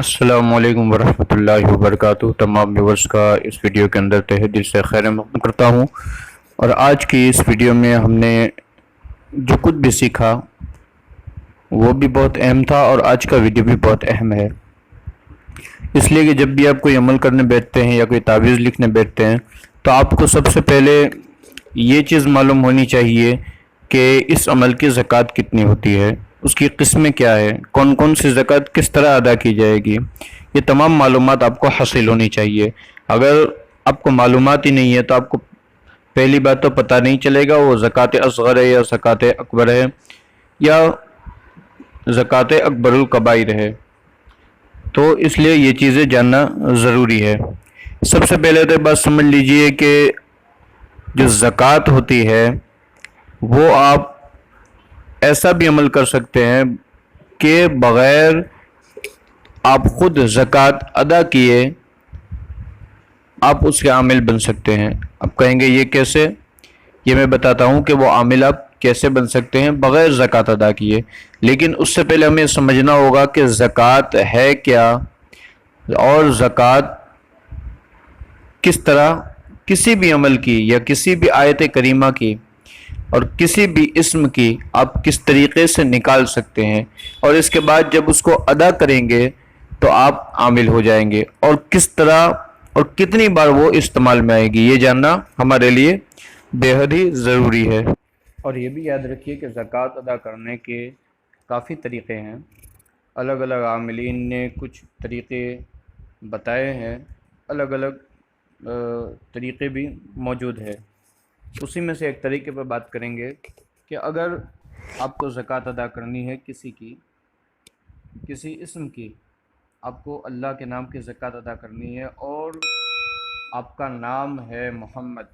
السلام علیکم ورحمۃ اللہ وبرکاتہ۔ تمام ویورز کا اس ویڈیو کے اندر تہہ دل سے خیر مقدم کرتا ہوں، اور آج کی اس ویڈیو میں ہم نے جو کچھ بھی سیکھا وہ بھی بہت اہم تھا، اور آج کا ویڈیو بھی بہت اہم ہے، اس لیے کہ جب بھی آپ کوئی عمل کرنے بیٹھتے ہیں یا کوئی تعویذ لکھنے بیٹھتے ہیں تو آپ کو سب سے پہلے یہ چیز معلوم ہونی چاہیے کہ اس عمل کی زکوٰۃ کتنی ہوتی ہے، اس کی قسمیں کیا ہے، کون کون سی زکوٰۃ کس طرح ادا کی جائے گی، یہ تمام معلومات آپ کو حاصل ہونی چاہیے۔ اگر آپ کو معلومات ہی نہیں ہے تو آپ کو پہلی بات تو پتہ نہیں چلے گا وہ زکوٰۃ اصغر ہے یا زکوٰۃ اکبر ہے یا زکوٰۃ اکبر الکبائر ہے، تو اس لیے یہ چیزیں جاننا ضروری ہے۔ سب سے پہلے تو بات سمجھ لیجئے کہ جو زکوٰۃ ہوتی ہے وہ آپ ایسا بھی عمل کر سکتے ہیں کہ بغیر آپ خود زکوٰۃ ادا کیے آپ اس کے عامل بن سکتے ہیں۔ اب کہیں گے یہ کیسے؟ یہ میں بتاتا ہوں کہ وہ عامل آپ کیسے بن سکتے ہیں بغیر زکوٰۃ ادا کیے، لیکن اس سے پہلے ہمیں سمجھنا ہوگا کہ زکوٰۃ ہے کیا، اور زکوٰۃ کس طرح کسی بھی عمل کی یا کسی بھی آیت کریمہ کی اور کسی بھی اسم کی آپ کس طریقے سے نکال سکتے ہیں، اور اس کے بعد جب اس کو ادا کریں گے تو آپ عامل ہو جائیں گے، اور کس طرح اور کتنی بار وہ استعمال میں آئے گی یہ جاننا ہمارے لیے بے حد ہی ضروری ہے۔ اور یہ بھی یاد رکھیے کہ زکوٰۃ ادا کرنے کے کافی طریقے ہیں، الگ الگ عاملین نے کچھ طریقے بتائے ہیں، الگ الگ طریقے بھی موجود ہے۔ اسی میں سے ایک طریقے پر بات کریں گے کہ اگر آپ کو زکوٰۃ ادا کرنی ہے کسی اسم کی، آپ کو اللہ کے نام کی زکوٰۃ ادا کرنی ہے اور آپ کا نام ہے محمد،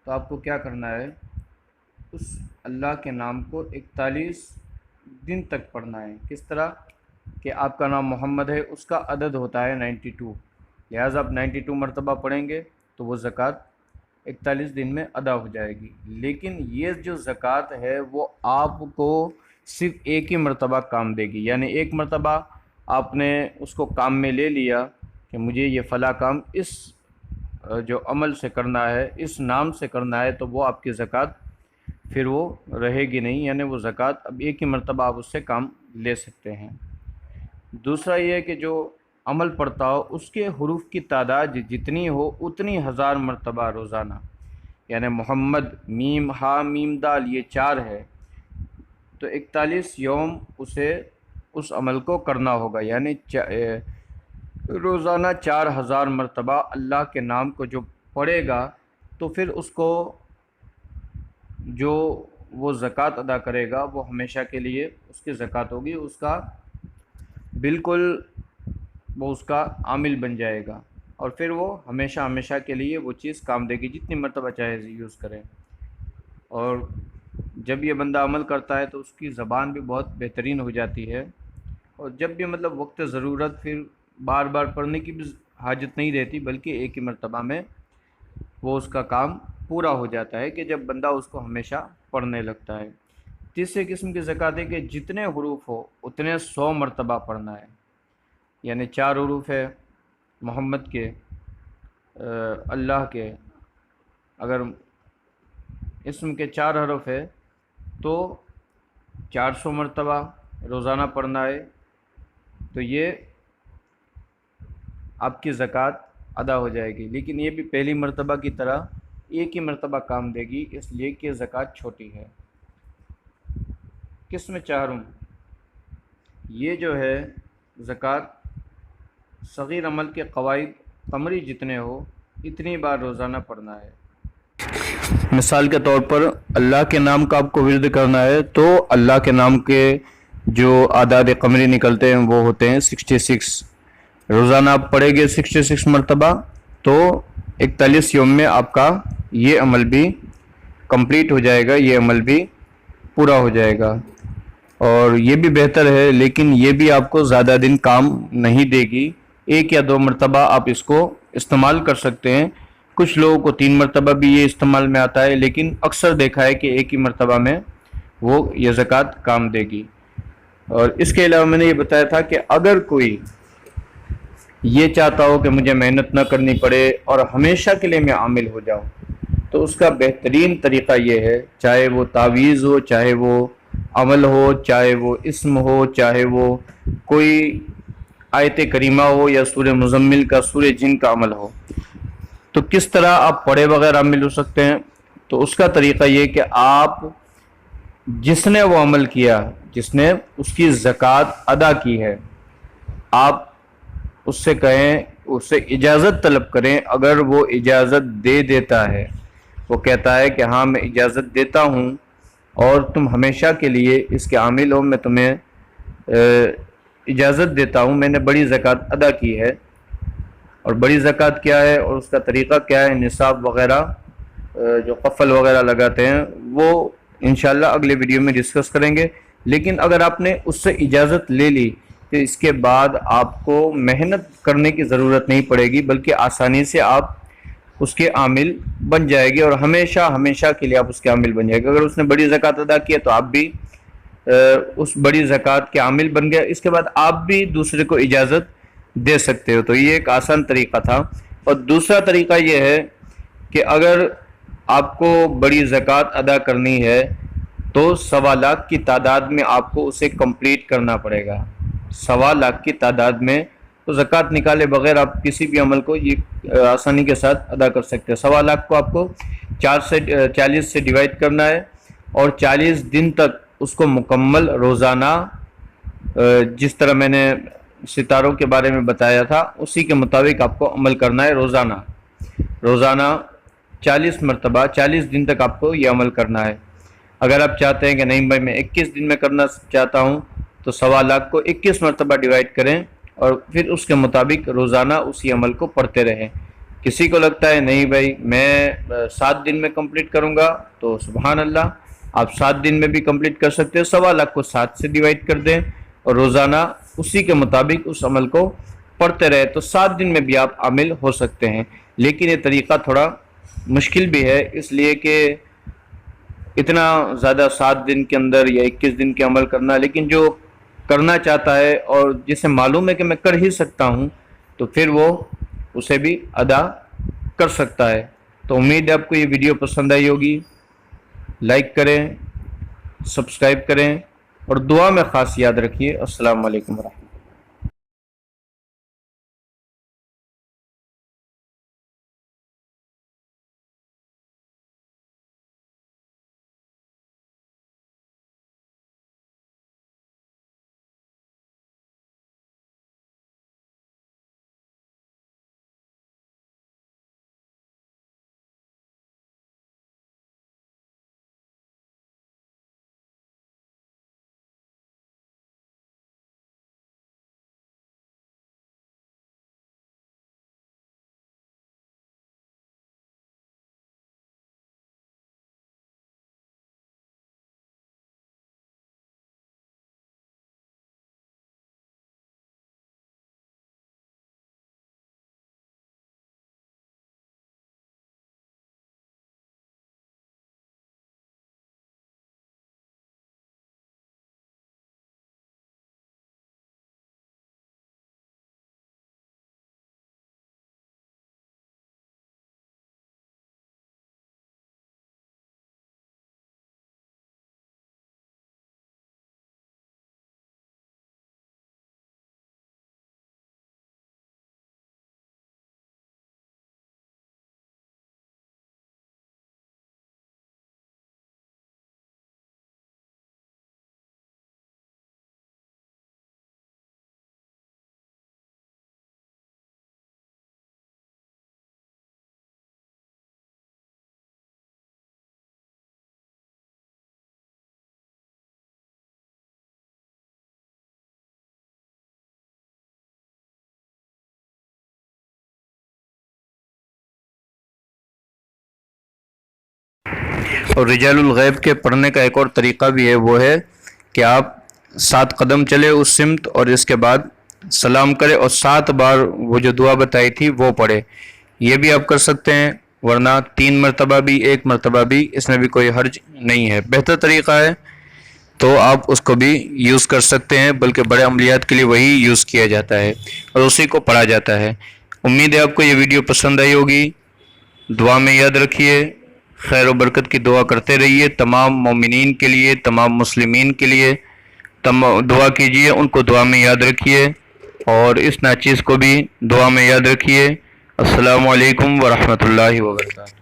تو آپ کو کیا کرنا ہے؟ اس اللہ کے نام کو 41 دن تک پڑھنا ہے۔ کس طرح کہ آپ کا نام محمد ہے، اس کا عدد ہوتا ہے 92، لہٰذا آپ 92 مرتبہ پڑھیں گے تو وہ زکوٰۃ 41 دن میں ادا ہو جائے گی۔ لیکن یہ جو زکوٰۃ ہے وہ آپ کو صرف ایک ہی مرتبہ کام دے گی، یعنی ایک مرتبہ آپ نے اس کو کام میں لے لیا کہ مجھے یہ فلاں کام اس جو عمل سے کرنا ہے، اس نام سے کرنا ہے، تو وہ آپ کی زکوٰۃ پھر وہ رہے گی نہیں، یعنی وہ زکوٰۃ اب ایک ہی مرتبہ آپ اس سے کام لے سکتے ہیں۔ دوسرا یہ ہے کہ جو عمل پڑتا ہو اس کے حروف کی تعداد جتنی ہو اتنی 1000 مرتبہ روزانہ، یعنی محمد میم ہا میم دال یہ 4 ہے تو 41 یوم اسے اس عمل کو کرنا ہوگا، یعنی روزانہ 4000 مرتبہ اللہ کے نام کو جو پڑھے گا تو پھر اس کو جو وہ زکوٰۃ ادا کرے گا وہ ہمیشہ کے لیے اس کی زکوٰۃ ہوگی، اس کا بالکل وہ اس کا عامل بن جائے گا، اور پھر وہ ہمیشہ کے لیے وہ چیز کام دے گی، جتنی مرتبہ چاہے یوز کرے۔ اور جب یہ بندہ عمل کرتا ہے تو اس کی زبان بھی بہت بہترین ہو جاتی ہے، اور جب بھی وقت ضرورت پھر بار بار پڑھنے کی بھی حاجت نہیں رہتی، بلکہ ایک ہی مرتبہ میں وہ اس کا کام پورا ہو جاتا ہے کہ جب بندہ اس کو ہمیشہ پڑھنے لگتا ہے۔ تیسرے قسم کی زکوٰۃ ہے کہ جتنے حروف ہو اتنے 100 مرتبہ پڑھنا ہے، یعنی 4 حروف ہے محمد کے، اللہ کے، اگر اسم کے 4 حرف ہے تو 400 مرتبہ روزانہ پڑھنا ہے، تو یہ آپ کی زکوٰۃ ادا ہو جائے گی۔ لیکن یہ بھی پہلی مرتبہ کی طرح ایک ہی مرتبہ کام دے گی، اس لیے کہ زکوٰۃ چھوٹی ہے۔ قسم چہارم، یہ جو ہے زکوٰۃ صغیر عمل کے قواعد قمری جتنے ہو اتنی بار روزانہ پڑھنا ہے۔ مثال کے طور پر اللہ کے نام کا آپ کو ورد کرنا ہے تو اللہ کے نام کے جو اعداد قمری نکلتے ہیں وہ ہوتے ہیں 66، روزانہ آپ پڑھیں گے 66 مرتبہ تو 41 یوم میں آپ کا یہ عمل بھی کمپلیٹ ہو جائے گا، یہ عمل بھی پورا ہو جائے گا، اور یہ بھی بہتر ہے، لیکن یہ بھی آپ کو زیادہ دن کام نہیں دے گی، 1 یا 2 مرتبہ آپ اس کو استعمال کر سکتے ہیں۔ کچھ لوگوں کو 3 مرتبہ بھی یہ استعمال میں آتا ہے، لیکن اکثر دیکھا ہے کہ ایک ہی مرتبہ میں وہ یہ زکوٰۃ کام دے گی۔ اور اس کے علاوہ میں نے یہ بتایا تھا کہ اگر کوئی یہ چاہتا ہو کہ مجھے محنت نہ کرنی پڑے اور ہمیشہ کے لیے میں عامل ہو جاؤں، تو اس کا بہترین طریقہ یہ ہے، چاہے وہ تعویذ ہو، چاہے وہ عمل ہو، چاہے وہ اسم ہو، چاہے وہ کوئی آیت کریمہ ہو یا سورہ مزمل کا، سورہ جن کا عمل ہو، تو کس طرح آپ پڑھے بغیر عامل ہو سکتے ہیں؟ تو اس کا طریقہ یہ کہ آپ جس نے وہ عمل کیا، جس نے اس کی زکوٰۃ ادا کی ہے، آپ اس سے کہیں، اس سے اجازت طلب کریں۔ اگر وہ اجازت دے دیتا ہے، وہ کہتا ہے کہ ہاں میں اجازت دیتا ہوں اور تم ہمیشہ کے لیے اس کے عامل ہو، میں تمہیں اجازت دیتا ہوں، میں نے بڑی زکوٰۃ ادا کی ہے، اور بڑی زکوٰۃ کیا ہے اور اس کا طریقہ کیا ہے، نصاب وغیرہ جو قفل وغیرہ لگاتے ہیں، وہ انشاءاللہ اگلے ویڈیو میں ڈسکس کریں گے۔ لیکن اگر آپ نے اس سے اجازت لے لی تو اس کے بعد آپ کو محنت کرنے کی ضرورت نہیں پڑے گی، بلکہ آسانی سے آپ اس کے عامل بن جائے گی، اور ہمیشہ ہمیشہ کے لیے آپ اس کے عامل بن جائے گا۔ اگر اس نے بڑی زکوٰۃ ادا کی ہے تو آپ بھی اس بڑی زکوٰۃ کے عامل بن گئے، اس کے بعد آپ بھی دوسرے کو اجازت دے سکتے ہو۔ تو یہ ایک آسان طریقہ تھا۔ اور دوسرا طریقہ یہ ہے کہ اگر آپ کو بڑی زکوٰۃ ادا کرنی ہے تو 1.25 لاکھ کی تعداد میں آپ کو اسے کمپلیٹ کرنا پڑے گا۔ 1.25 لاکھ کی تعداد میں تو زکوٰۃ نکالے بغیر آپ کسی بھی عمل کو یہ آسانی کے ساتھ ادا کر سکتے ہیں۔ 1.25 لاکھ کو آپ کو 40 سے ڈیوائڈ کرنا ہے، اور 40 دن تک اس کو مکمل روزانہ، جس طرح میں نے ستاروں کے بارے میں بتایا تھا اسی کے مطابق آپ کو عمل کرنا ہے۔ روزانہ 40 مرتبہ 40 دن تک آپ کو یہ عمل کرنا ہے۔ اگر آپ چاہتے ہیں کہ نہیں بھائی میں 21 دن میں کرنا چاہتا ہوں، تو 1.25 لاکھ کو 21 مرتبہ ڈیوائڈ کریں، اور پھر اس کے مطابق روزانہ اسی عمل کو پڑھتے رہیں۔ کسی کو لگتا ہے نہیں بھائی میں 7 دن میں کمپلیٹ کروں گا، تو سبحان اللہ، آپ 7 دن میں بھی کمپلیٹ کر سکتے ہیں۔ 1.25 لاکھ کو 7 سے ڈیوائڈ کر دیں اور روزانہ اسی کے مطابق اس عمل کو پڑھتے رہے، تو 7 دن میں بھی آپ عامل ہو سکتے ہیں۔ لیکن یہ طریقہ تھوڑا مشکل بھی ہے، اس لیے کہ اتنا زیادہ 7 دن کے اندر یا 21 دن کے عمل کرنا، لیکن جو کرنا چاہتا ہے اور جسے معلوم ہے کہ میں کر ہی سکتا ہوں، تو پھر وہ اسے بھی ادا کر سکتا ہے۔ تو امید ہے آپ کو یہ ویڈیو پسند آئی ہوگی۔ لائک کریں، سبسکرائب کریں، اور دعا میں خاص یاد رکھیے۔ السلام علیکم ورحمۃ اللہ۔ اور رجال الغیب کے پڑھنے کا ایک اور طریقہ بھی ہے، وہ ہے کہ آپ 7 قدم چلے اس سمت، اور اس کے بعد سلام کرے اور 7 بار وہ جو دعا بتائی تھی وہ پڑھے۔ یہ بھی آپ کر سکتے ہیں، ورنہ 3 مرتبہ بھی 1 مرتبہ بھی، اس میں بھی کوئی حرج نہیں ہے۔ بہتر طریقہ ہے تو آپ اس کو بھی یوز کر سکتے ہیں، بلکہ بڑے عملیات کے لیے وہی یوز کیا جاتا ہے اور اسی کو پڑھا جاتا ہے۔ امید ہے آپ کو یہ ویڈیو پسند آئی ہوگی۔ دعا میں یاد رکھیے، خیر و برکت کی دعا کرتے رہیے، تمام مومنین کے لیے، تمام مسلمین کے لیے دعا کیجیے، ان کو دعا میں یاد رکھیے اور اس ناچیز کو بھی دعا میں یاد رکھیے۔ السلام علیکم ورحمۃ اللہ وبرکاتہ۔